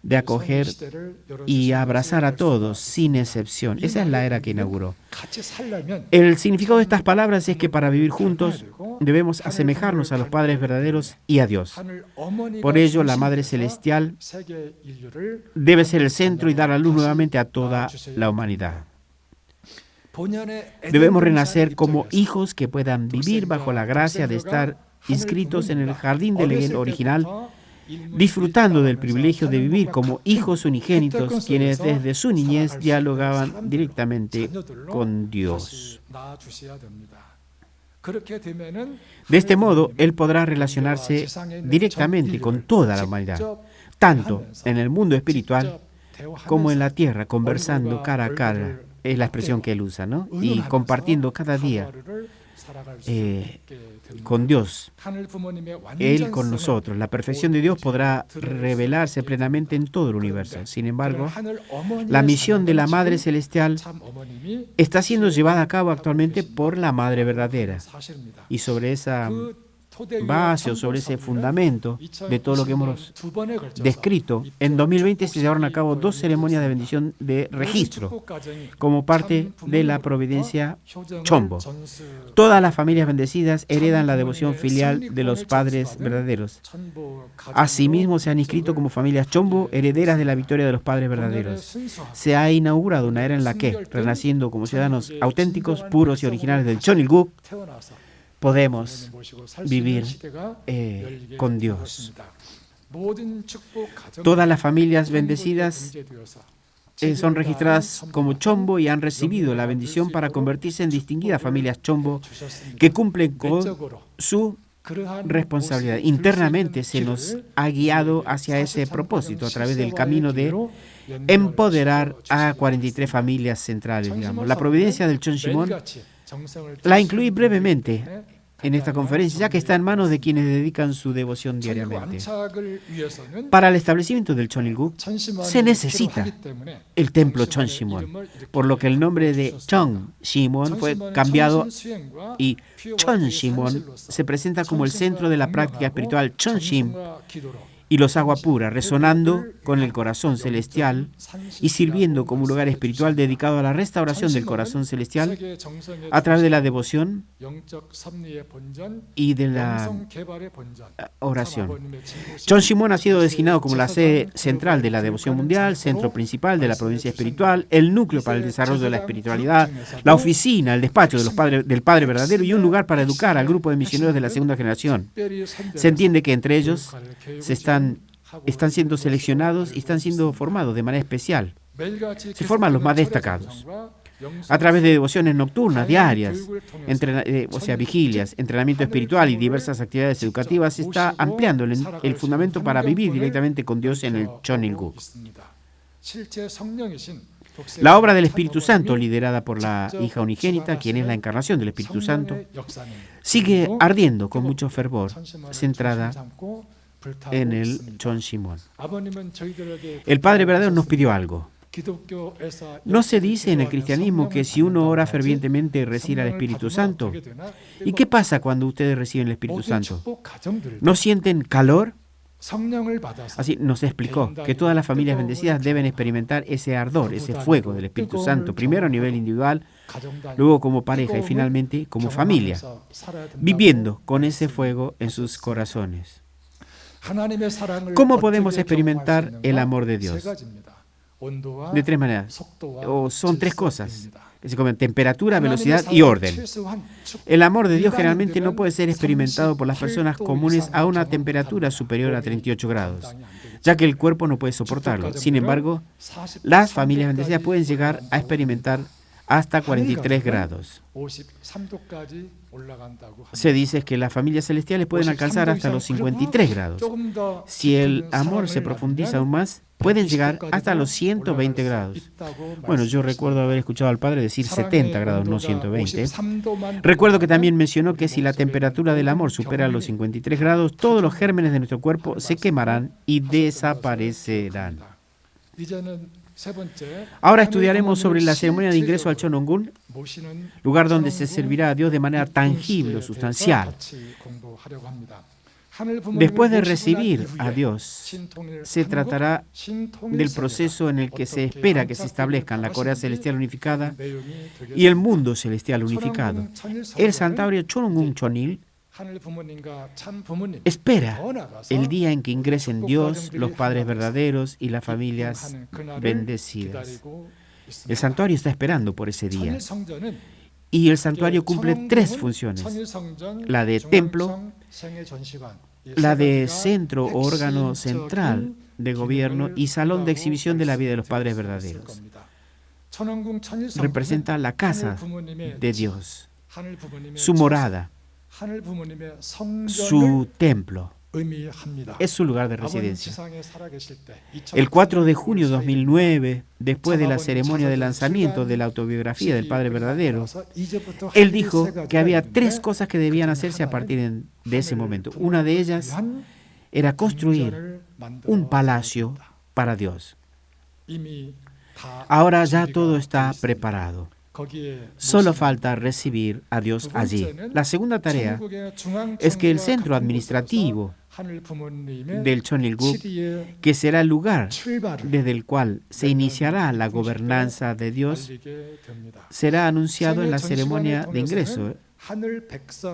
de acoger y abrazar a todos sin excepción. Esa es la era que inauguró. El significado de estas palabras es que para vivir juntos debemos asemejarnos a los Padres Verdaderos y a Dios. Por ello, la Madre Celestial debe ser el centro y dar a luz nuevamente a toda la humanidad. Debemos renacer como hijos que puedan vivir bajo la gracia de estar inscritos en el jardín del Edén original, disfrutando del privilegio de vivir como hijos unigénitos, quienes desde su niñez dialogaban directamente con Dios. De este modo, Él podrá relacionarse directamente con toda la humanidad, tanto en el mundo espiritual como en la tierra, conversando cara a cara, es la expresión que Él usa, ¿no? Y compartiendo cada día con Dios, Él con nosotros. La perfección de Dios podrá revelarse plenamente en todo el universo. Sin embargo, la misión de la Madre Celestial está siendo llevada a cabo actualmente por la Madre verdadera. Y sobre esa base o sobre ese fundamento de todo lo que hemos descrito, en 2020 se llevaron a cabo 2 ceremonias de bendición de registro como parte de la providencia Chombo. Todas las familias bendecidas heredan la devoción filial de los padres verdaderos. Asimismo, se han inscrito como familias Chombo, herederas de la victoria de los padres verdaderos. Se ha inaugurado una era en la que, renaciendo como ciudadanos auténticos, puros y originales del Chonilguk, podemos vivir con Dios. Todas las familias bendecidas son registradas como Chombo y han recibido la bendición para convertirse en distinguidas familias Chombo que cumplen con su responsabilidad. Internamente se nos ha guiado hacia ese propósito a través del camino de empoderar a 43 familias centrales, digamos. La providencia del Chonshimon la incluí brevemente en esta conferencia, ya que está en manos de quienes dedican su devoción diariamente. Para el establecimiento del Chonilguk se necesita el templo Chonshimon, por lo que el nombre de Chonshimon fue cambiado y Chonshimon se presenta como el centro de la práctica espiritual Chonshim y los agua pura, resonando con el corazón celestial y sirviendo como un lugar espiritual dedicado a la restauración del corazón celestial a través de la devoción y de la oración. Chonshimon ha sido designado como la sede central de la devoción mundial, centro principal de la provincia espiritual, el núcleo para el desarrollo de la espiritualidad, la oficina, el despacho de del Padre verdadero y un lugar para educar al grupo de misioneros de la segunda generación. Se entiende que entre ellos están siendo seleccionados y están siendo formados de manera especial. Se forman los más destacados. A través de devociones nocturnas, diarias, vigilias, entrenamiento espiritual y diversas actividades educativas, se está ampliando el fundamento para vivir directamente con Dios en el Chonilguk. La obra del Espíritu Santo, liderada por la hija unigénita, quien es la encarnación del Espíritu Santo, sigue ardiendo con mucho fervor, centrada en el Chonshimon. El Padre verdadero nos pidió algo. No se dice en el cristianismo que si uno ora fervientemente recibe al Espíritu Santo. ¿Y qué pasa cuando ustedes reciben el Espíritu Santo? ¿No sienten calor? Así nos explicó que todas las familias bendecidas deben experimentar ese ardor, ese fuego del Espíritu Santo, primero a nivel individual, luego como pareja y finalmente como familia, viviendo con ese fuego en sus corazones. ¿Cómo podemos experimentar el amor de Dios? De 3 maneras, o son 3 cosas, que se comen: temperatura, velocidad y orden. El amor de Dios generalmente no puede ser experimentado por las personas comunes a una temperatura superior a 38 grados, ya que el cuerpo no puede soportarlo. Sin embargo, las familias bendecidas pueden llegar a experimentar hasta 43 grados. Se dice que las familias celestiales pueden alcanzar hasta los 53 grados. Si el amor se profundiza aún más, pueden llegar hasta los 120 grados. Bueno, yo recuerdo haber escuchado al Padre decir 70 grados, no 120. Recuerdo que también mencionó que si la temperatura del amor supera los 53 grados, todos los gérmenes de nuestro cuerpo se quemarán y desaparecerán. Ahora estudiaremos sobre la ceremonia de ingreso al Chonongun, lugar donde se servirá a Dios de manera tangible o sustancial. Después de recibir a Dios, se tratará del proceso en el que se espera que se establezcan la Corea Celestial unificada y el mundo celestial unificado. El santuario Chonongun Chonil espera el día en que ingresen Dios, los padres verdaderos y las familias bendecidas. El santuario está esperando por ese día. Y el santuario cumple 3 funciones: la de templo, la de centro o órgano central de gobierno y salón de exhibición de la vida de los padres verdaderos. Representa la casa de Dios, su morada, su templo. es su lugar de residencia. El 4 de junio de 2009, después de la ceremonia de lanzamiento de la autobiografía del Padre Verdadero, él dijo que había 3 cosas que debían hacerse a partir de ese momento. Una de ellas era construir un palacio para Dios. Ahora ya todo está preparado. Solo falta recibir a Dios allí. La segunda tarea es que el centro administrativo del Cheonilguk, que será el lugar desde el cual se iniciará la gobernanza de Dios, será anunciado en la ceremonia de ingreso,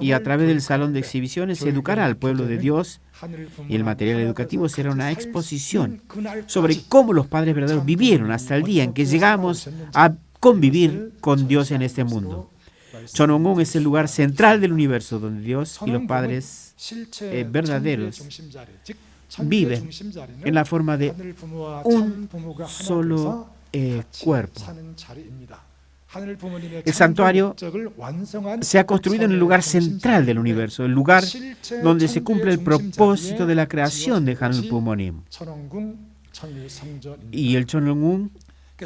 y a través del salón de exhibiciones se educará al pueblo de Dios, y el material educativo será una exposición sobre cómo los padres verdaderos vivieron hasta el día en que llegamos a convivir con Dios en este mundo. Cheonilguk es el lugar central del universo donde Dios y los padres verdaderos viven en la forma de un solo cuerpo. El santuario se ha construido en el lugar central del universo, el lugar donde se cumple el propósito de la creación de Hanul Pumonim. Y el Cheonilguk,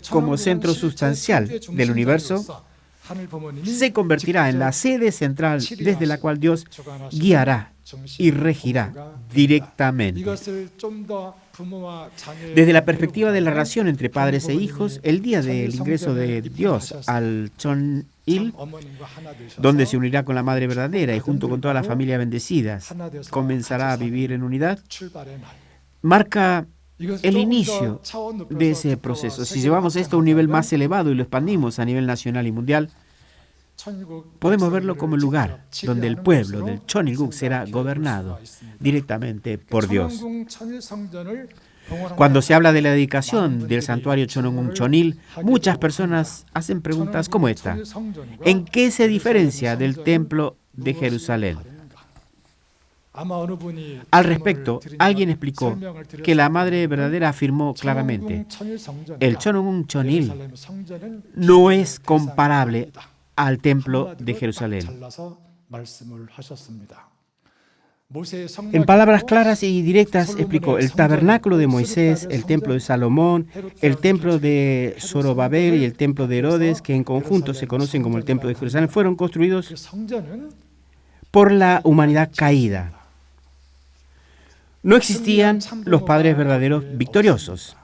como centro sustancial del universo, se convertirá en la sede central desde la cual Dios guiará y regirá directamente. Desde la perspectiva de la relación entre padres e hijos, el día del ingreso de Dios al Cheonil, donde se unirá con la Madre Verdadera y junto con toda la familia bendecidas, comenzará a vivir en unidad, marca el inicio de ese proceso. Si llevamos esto a un nivel más elevado y lo expandimos a nivel nacional y mundial, podemos verlo como el lugar donde el pueblo del Cheonilguk será gobernado directamente por Dios. Cuando se habla de la dedicación del santuario Cheonilguk Cheonil, muchas personas hacen preguntas como esta: ¿en qué se diferencia del templo de Jerusalén? Al respecto, alguien explicó que la Madre Verdadera afirmó claramente: el Cheonilguk Cheonil no es comparable al templo de Jerusalén. En palabras claras y directas explicó: el tabernáculo de Moisés, el templo de Salomón, el templo de Zorobabel y el templo de Herodes, que en conjunto se conocen como el templo de Jerusalén, fueron construidos por la humanidad caída. No existían los padres verdaderos victoriosos,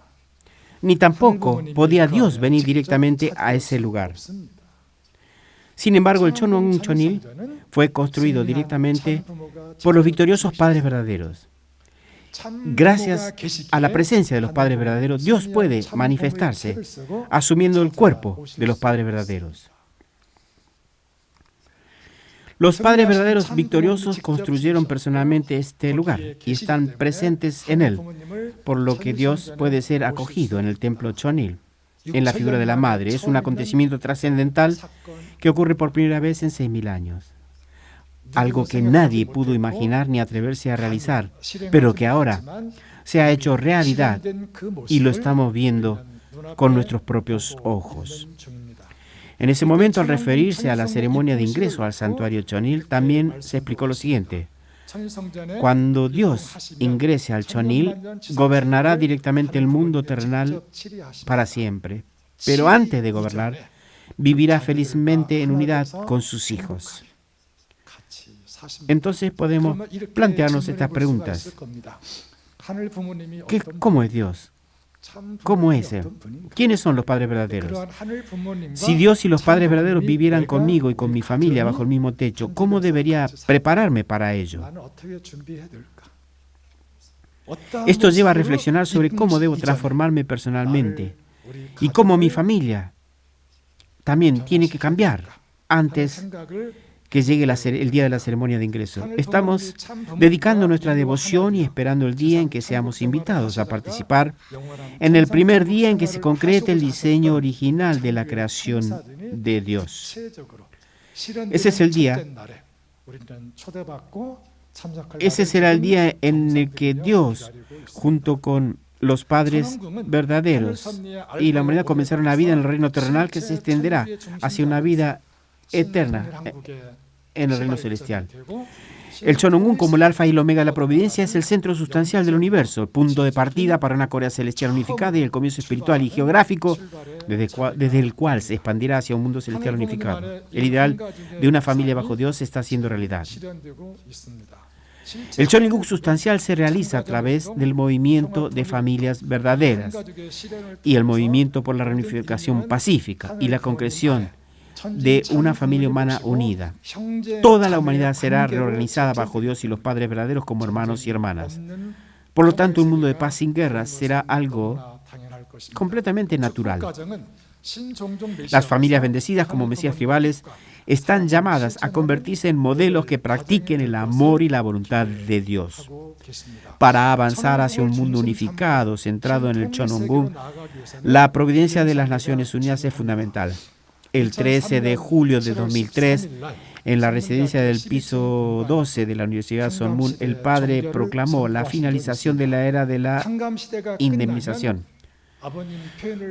ni tampoco podía Dios venir directamente a ese lugar. Sin embargo, el Cheonilguk Cheonil fue construido directamente por los victoriosos padres verdaderos. Gracias a la presencia de los padres verdaderos, Dios puede manifestarse asumiendo el cuerpo de los padres verdaderos. Los padres verdaderos victoriosos construyeron personalmente este lugar y están presentes en él, por lo que Dios puede ser acogido en el templo Cheonil, en la figura de la Madre. Es un acontecimiento trascendental que ocurre por primera vez en 6.000 años. Algo que nadie pudo imaginar ni atreverse a realizar, pero que ahora se ha hecho realidad y lo estamos viendo con nuestros propios ojos. En ese momento, al referirse a la ceremonia de ingreso al santuario Cheonil, también se explicó lo siguiente: cuando Dios ingrese al Cheonil, gobernará directamente el mundo terrenal para siempre. Pero antes de gobernar, vivirá felizmente en unidad con sus hijos. Entonces podemos plantearnos estas preguntas. ¿Cómo es Dios? ¿Cómo es Él? ¿Quiénes son los padres verdaderos? Si Dios y los padres verdaderos vivieran conmigo y con mi familia bajo el mismo techo, ¿cómo debería prepararme para ello? Esto lleva a reflexionar sobre cómo debo transformarme personalmente y cómo mi familia también tiene que cambiar antes que llegue el día de la ceremonia de ingreso. Estamos dedicando nuestra devoción y esperando el día en que seamos invitados a participar en el primer día en que se concrete el diseño original de la creación de Dios. Ese es el día. Ese será el día en el que Dios, junto con los padres verdaderos y la humanidad, comenzará una vida en el reino terrenal que se extenderá hacia una vida eterna en el reino celestial. El Chonong-un, como el alfa y el omega de la providencia, es el centro sustancial del universo, el punto de partida para una Corea celestial unificada y el comienzo espiritual y geográfico desde el cual se expandirá hacia un mundo celestial unificado. El ideal de una familia bajo Dios se está haciendo realidad. El Chonong-un sustancial se realiza a través del movimiento de familias verdaderas y el movimiento por la reunificación pacífica y la concreción de una familia humana unida. Toda la humanidad será reorganizada bajo Dios y los padres verdaderos como hermanos y hermanas. Por lo tanto, un mundo de paz sin guerra será algo completamente natural. Las familias bendecidas como Mesías tribales están llamadas a convertirse en modelos que practiquen el amor y la voluntad de Dios. Para avanzar hacia un mundo unificado, centrado en el Chonong-un, la providencia de las Naciones Unidas es fundamental. El 13 de julio de 2003, en la residencia del piso 12 de la Universidad Sonmun, el padre proclamó la finalización de la era de la indemnización.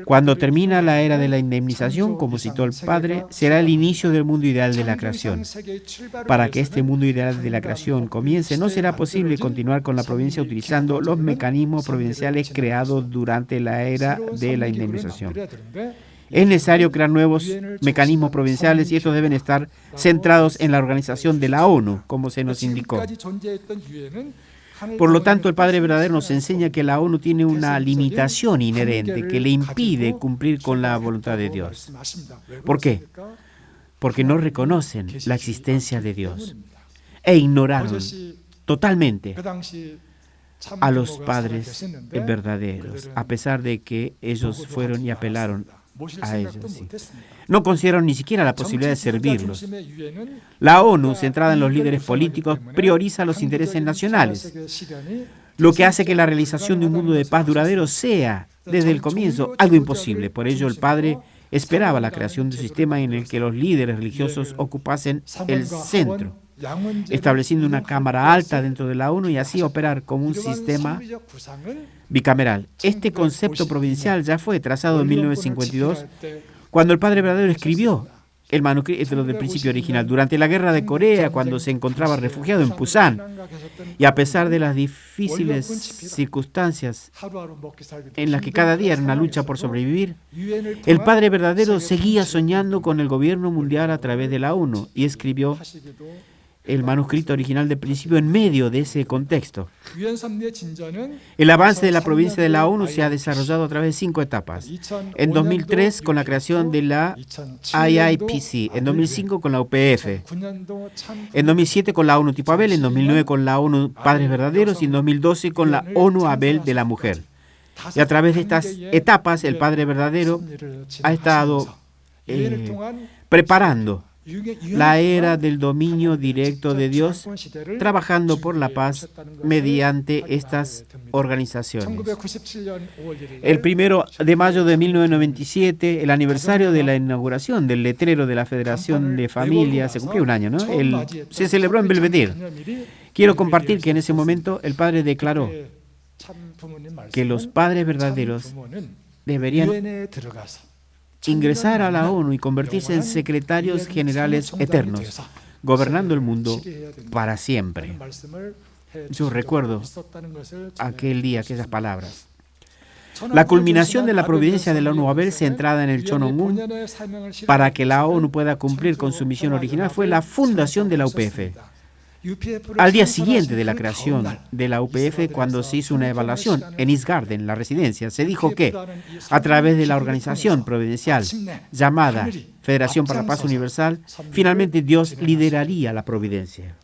Cuando termina la era de la indemnización, como citó el padre, será el inicio del mundo ideal de la creación. Para que este mundo ideal de la creación comience, no será posible continuar con la providencia utilizando los mecanismos providenciales creados durante la era de la indemnización. Es necesario crear nuevos mecanismos provinciales y estos deben estar centrados en la organización de la ONU, como se nos indicó. Por lo tanto, el Padre verdadero nos enseña que la ONU tiene una limitación inherente que le impide cumplir con la voluntad de Dios. ¿Por qué? Porque no reconocen la existencia de Dios e ignoraron totalmente a los padres verdaderos, a pesar de que ellos fueron y apelaron a ellos. Sí. No consideraron ni siquiera la posibilidad de servirlos. La ONU, centrada en los líderes políticos, prioriza los intereses nacionales, lo que hace que la realización de un mundo de paz duradero sea, desde el comienzo, algo imposible. Por ello, el Padre esperaba la creación de un sistema en el que los líderes religiosos ocupasen el centro, estableciendo una cámara alta dentro de la ONU y así operar como un sistema bicameral. Este concepto provincial ya fue trazado en 1952, cuando el Padre verdadero escribió el manuscrito del principio original, durante la Guerra de Corea, cuando se encontraba refugiado en Pusan. Y a pesar de las difíciles circunstancias en las que cada día era una lucha por sobrevivir, el Padre verdadero seguía soñando con el gobierno mundial a través de la ONU y escribió el manuscrito original del principio en medio de ese contexto. El avance de la provincia de la ONU se ha desarrollado a través de 5 etapas. En 2003 con la creación de la IIPC, en 2005 con la UPF, en 2007 con la ONU tipo Abel, en 2009 con la ONU Padres Verdaderos y en 2012 con la ONU Abel de la Mujer. Y a través de estas etapas el Padre Verdadero ha estado preparando la era del dominio directo de Dios, trabajando por la paz mediante estas organizaciones. El 1 de mayo de 1997, el aniversario de la inauguración del letrero de la Federación de Familias, se cumplió un año, ¿no? Se celebró en Belvedere. Quiero compartir que en ese momento el padre declaró que los padres verdaderos deberían ingresar a la ONU y convertirse en secretarios generales eternos, gobernando el mundo para siempre. Yo recuerdo aquel día, aquellas palabras. La culminación de la providencia de la ONU Abel, centrada en el Chonong-un, para que la ONU pueda cumplir con su misión original, fue la fundación de la UPF. Al día siguiente de la creación de la UPF, cuando se hizo una evaluación en East Garden, la residencia, se dijo que a través de la organización providencial llamada Federación para la Paz Universal, finalmente Dios lideraría la providencia.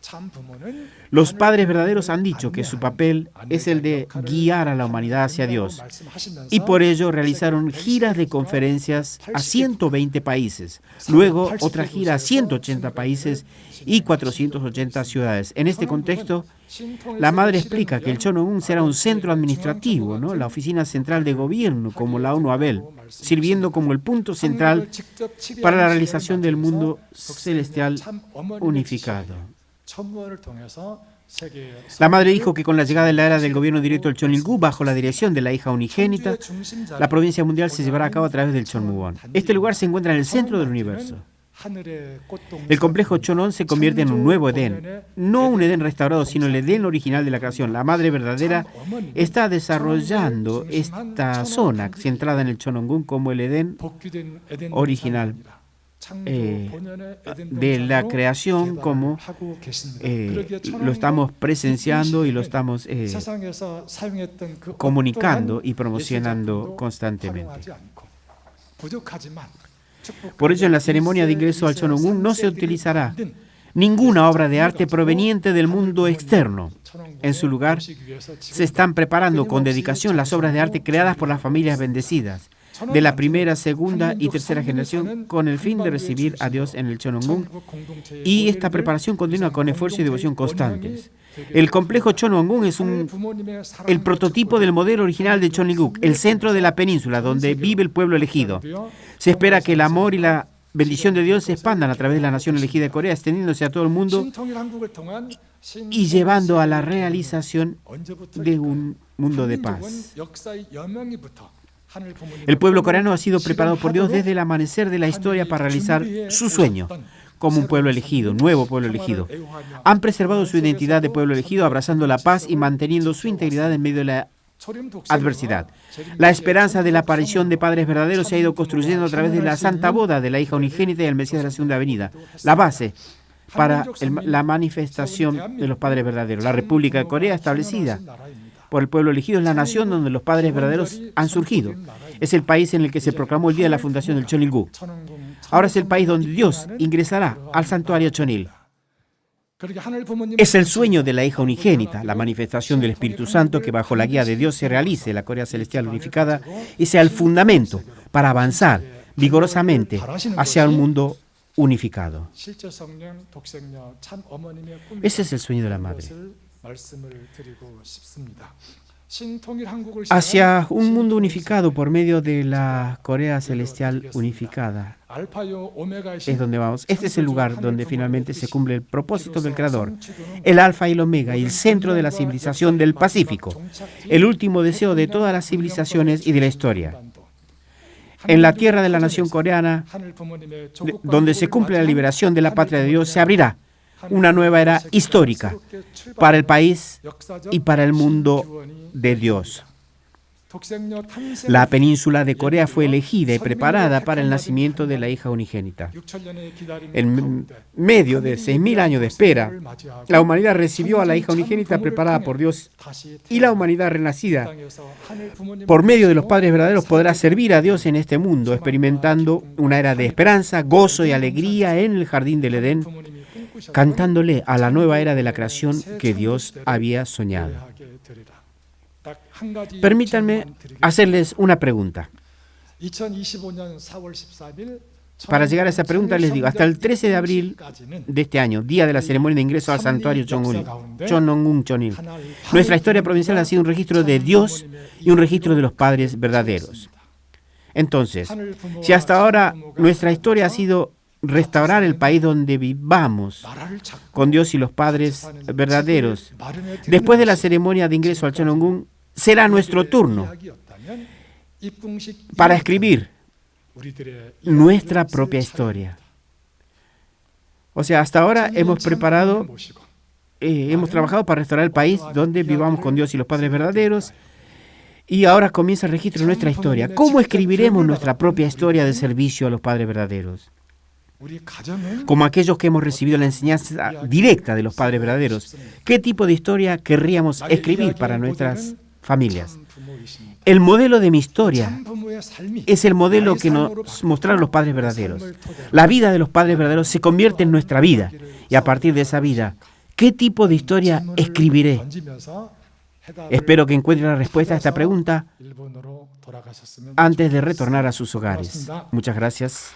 Los padres verdaderos han dicho que su papel es el de guiar a la humanidad hacia Dios y por ello realizaron giras de conferencias a 120 países, luego otra gira a 180 países y 480 ciudades. En este contexto, la madre explica que el Chonong-un será un centro administrativo, ¿no? La oficina central de gobierno, como la ONU Abel, sirviendo como el punto central para la realización del mundo celestial unificado. La madre dijo que con la llegada de la era del gobierno directo del Chonilgu, bajo la dirección de la hija unigénita, la provincia mundial se llevará a cabo a través del Chonmugon. Este lugar se encuentra en el centro del universo. El complejo Cheonon se convierte en un nuevo Edén, no un Edén restaurado, sino el Edén original de la creación. La Madre verdadera está desarrollando esta zona centrada en el Cheonongun como el Edén original de la creación, como lo estamos presenciando y lo estamos comunicando y promocionando constantemente. Por ello, en la ceremonia de ingreso al Cheonongun no se utilizará ninguna obra de arte proveniente del mundo externo. En su lugar, se están preparando con dedicación las obras de arte creadas por las familias bendecidas de la primera, segunda y tercera generación con el fin de recibir a Dios en el Cheonongun, y esta preparación continúa con esfuerzo y devoción constantes. El complejo Cheonongun es el prototipo del modelo original de Cheonilguk, el centro de la península donde vive el pueblo elegido. Se espera que el amor y la bendición de Dios se expandan a través de la nación elegida de Corea, extendiéndose a todo el mundo y llevando a la realización de un mundo de paz. El pueblo coreano ha sido preparado por Dios desde el amanecer de la historia para realizar su sueño como un pueblo elegido, nuevo pueblo elegido. Han preservado su identidad de pueblo elegido, abrazando la paz y manteniendo su integridad en medio de la adversidad. La esperanza de la aparición de padres verdaderos se ha ido construyendo a través de la santa boda de la hija unigénita y el Mesías de la segunda venida, la base para la manifestación de los padres verdaderos. La República de Corea, establecida por el pueblo elegido, es la nación donde los padres verdaderos han surgido. Es el país en el que se proclamó el día de la fundación del Cheonilguk. Ahora es el país donde Dios ingresará al santuario Cheonil. Es el sueño de la hija unigénita, la manifestación del Espíritu Santo que bajo la guía de Dios se realice en la Corea celestial unificada y sea el fundamento para avanzar vigorosamente hacia un mundo unificado. Ese es el sueño de la Madre. Hacia un mundo unificado por medio de la Corea celestial unificada es donde vamos. Este es el lugar donde finalmente se cumple el propósito del Creador, el Alfa y el Omega y el centro de la civilización del Pacífico, el último deseo de todas las civilizaciones y de la historia. En la tierra de la nación coreana, donde se cumple la liberación de la patria de Dios, se abrirá una nueva era histórica para el país y para el mundo de Dios. La península de Corea fue elegida y preparada para el nacimiento de la hija unigénita. En medio de 6.000 años de espera, la humanidad recibió a la hija unigénita preparada por Dios, y la humanidad renacida por medio de los padres verdaderos podrá servir a Dios en este mundo, experimentando una era de esperanza, gozo y alegría en el jardín del Edén, cantándole a la nueva era de la creación que Dios había soñado. Permítanme hacerles una pregunta. Para llegar a esa pregunta les digo, hasta el 13 de abril de este año, día de la ceremonia de ingreso al santuario Cheonongun Cheonil, nuestra historia provincial ha sido un registro de Dios y un registro de los padres verdaderos. Entonces, si hasta ahora nuestra historia ha sido restaurar el país donde vivamos con Dios y los padres verdaderos, después de la ceremonia de ingreso al Cheonongun, será nuestro turno para escribir nuestra propia historia. O sea, hasta ahora hemos trabajado para restaurar el país donde vivamos con Dios y los padres verdaderos, y ahora comienza el registro de nuestra historia. ¿Cómo escribiremos nuestra propia historia de servicio a los padres verdaderos? Como aquellos que hemos recibido la enseñanza directa de los padres verdaderos, ¿qué tipo de historia querríamos escribir para nuestras familias? El modelo de mi historia es el modelo que nos mostraron los padres verdaderos. La vida de los padres verdaderos se convierte en nuestra vida, y a partir de esa vida, ¿qué tipo de historia escribiré? Espero que encuentren la respuesta a esta pregunta antes de retornar a sus hogares. Muchas gracias.